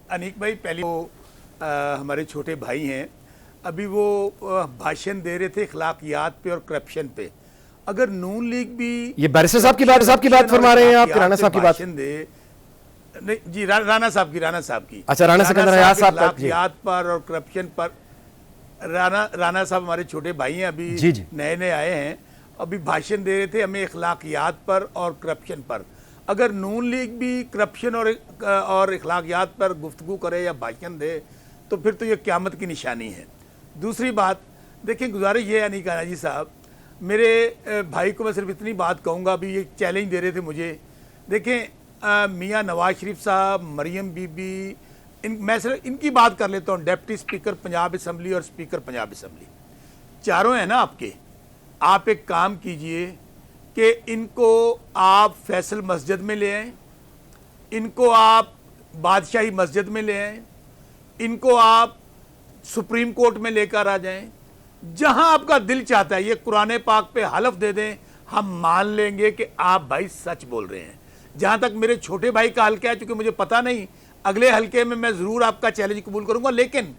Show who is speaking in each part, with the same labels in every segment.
Speaker 1: अनीक भाई, पहले वो हमारे छोटे भाई हैं, अभी वो भाषण दे रहे थे अखलाकियात पे और करप्शन पे। अगर नून लीग भी
Speaker 2: ये बैरिस्टर साहब की बात फरमा रहे हैं आप कि राणा साहब की बात?
Speaker 1: भाषण दे, नहीं जी, राणा साहब की।
Speaker 2: अच्छा, राणा सिकंदर हयात साहब का
Speaker 1: अखलाकियात पर और करप्शन पर राणा साहब हमारे छोटे भाई हैं, अभी नए नए आए हैं, अभी भाषण दे रहे थे हमें अखलाकियात पर और करप्शन पर। अगर नून लीग भी करप्शन और अखलाकियात पर गुफ्तगू करे या भाषण दे तो फिर तो ये क़यामत की निशानी है। दूसरी बात देखें, गुजारिश ये है अनीक जी साहब, मेरे भाई को मैं सिर्फ इतनी बात कहूँगा, अभी ये चैलेंज दे रहे थे मुझे। देखें मियाँ नवाज शरीफ साहब, मरियम बीबी, मैं सिर्फ इनकी बात कर लेता हूँ, डिप्टी स्पीकर पंजाब असम्बली और स्पीकर पंजाब असम्बली, चारों हैं ना आपके। आप एक काम कीजिए कि इनको आप फैसल मस्जिद में ले आएँ, इनको आप बादशाही मस्जिद में ले आएँ, इनको आप सुप्रीम कोर्ट में लेकर आ जाएं, जहां आपका दिल चाहता है। ये कुरान पाक पे हलफ दे दें, हम मान लेंगे कि आप भाई सच बोल रहे हैं। जहां तक मेरे छोटे भाई का हल्का है, चूंकि मुझे पता नहीं, अगले हल्के में मैं ज़रूर आपका चैलेंज कबूल करूंगा। लेकिन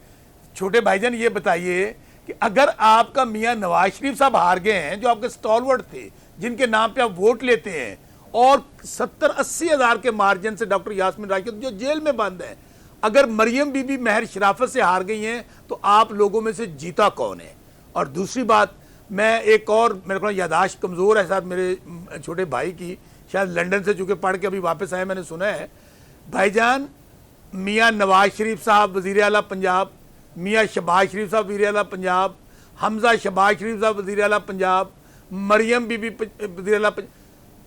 Speaker 1: छोटे भाईजान ये बताइए कि अगर आपका मियाँ नवाज शरीफ साहब हार गए हैं, जो आपके स्टॉलवर्ड थे, जिनके नाम पे आप वोट लेते हैं, और 70-80 हज़ार के मार्जिन से डॉक्टर यास्मीन राशिद जो जेल में बंद है, अगर मरियम बीबी महर शराफत से हार गई हैं, तो आप लोगों में से जीता कौन है? और दूसरी बात, मैं एक और, मेरे को यादाश्त कमज़ोर है साथ मेरे छोटे भाई की, शायद लंदन से चूँकि पढ़ के अभी वापस आए, मैंने सुना है भाईजान, मियाँ नवाज शरीफ साहब वज़ीर आला पंजाब, मियाँ शहबाज शरीफ साहब वज़ीर आला पंजाब, हमजा शहबाज शरीफ साहब वज़ीर आला पंजाब, मरियम बीबी वज़ीर आला पंजाब,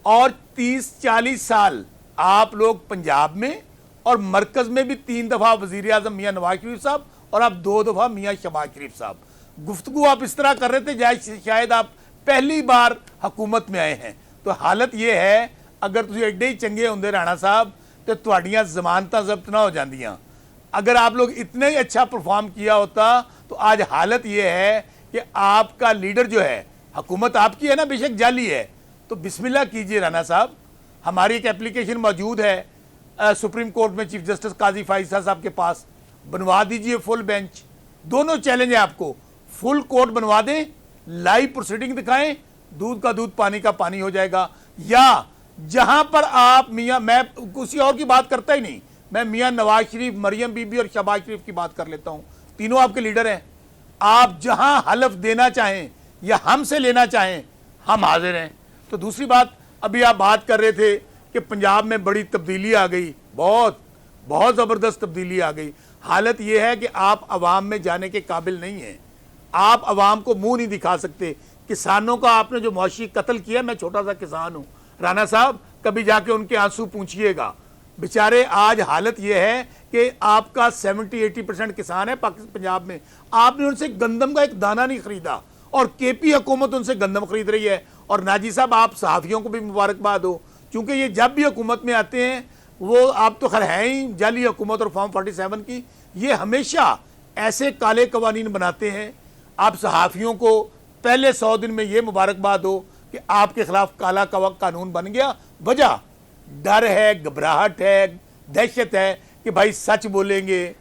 Speaker 1: और 30-40 साल आप लोग पंजाब में और मरकज में भी 3 दफ़ा वज़ीर आज़म मियाँ नवाज शरीफ साहब और आप 2 दफ़ा मियाँ शहबाज शरीफ साहब। गुफ्तगू आप इस तरह कर रहे थे शायद आप पहली बार हुकूमत में आए हैं। तो हालत ये है, अगर तुम एडे ही चंगे होंगे राणा साहब तो तुहाड़ियां जमानतां जब्त ना हो जांदियां। अगर आप लोग इतने ही अच्छा परफॉर्म किया होता तो आज हालत ये है कि आपका लीडर जो है, हुकूमत आपकी है ना, बेशक जाली है, तो बिस्मिल्लाह कीजिए राणा साहब। हमारी एक एप्लीकेशन मौजूद है सुप्रीम कोर्ट में चीफ जस्टिस काजी फाइजा साहब के पास, बनवा दीजिए फुल बेंच। दोनों चैलेंज है आपको, फुल कोर्ट बनवा दें, लाइव प्रोसीडिंग दिखाएं, दूध का दूध पानी का पानी हो जाएगा। या जहां पर आप मियां, मैं किसी और की बात करता ही नहीं, मैं मियां नवाज शरीफ, मरियम बीबी और शहबाज शरीफ की बात कर लेता हूं, तीनों आपके लीडर हैं। आप जहां हलफ देना चाहें या हमसे लेना चाहें, हम हाजिर हैं। तो दूसरी बात, अभी आप बात कर रहे थे कि पंजाब में बड़ी तब्दीली आ गई, बहुत बहुत ज़बरदस्त तब्दीली आ गई। हालत यह है कि आप अवाम में जाने के काबिल नहीं हैं, आप अवाम को मुंह नहीं दिखा सकते। किसानों का आपने जो मुआशी कत्ल किया, मैं छोटा सा किसान हूँ राणा साहब, कभी जाके उनके आंसू पूछिएगा बेचारे। आज हालत यह है कि आपका 70-80% किसान है पंजाब में, आपने उनसे गंदम का एक दाना नहीं खरीदा, और केपी हुकूमत उनसे गंदम खरीद रही है। और नाजी साहब, आप सहाफ़ियों को भी मुबारकबाद हो, क्योंकि ये जब भी हुकूमत में आते हैं, वो आप तो खैर हैं ही जाली हुकूमत और फॉर्म 47 की, ये हमेशा ऐसे काले कवानीन बनाते हैं। आप सहाफ़ियों को पहले 100 दिन में ये मुबारकबाद हो कि आपके खिलाफ काला कानून बन गया। वजह डर है, घबराहट है, दहशत है कि भाई सच बोलेंगे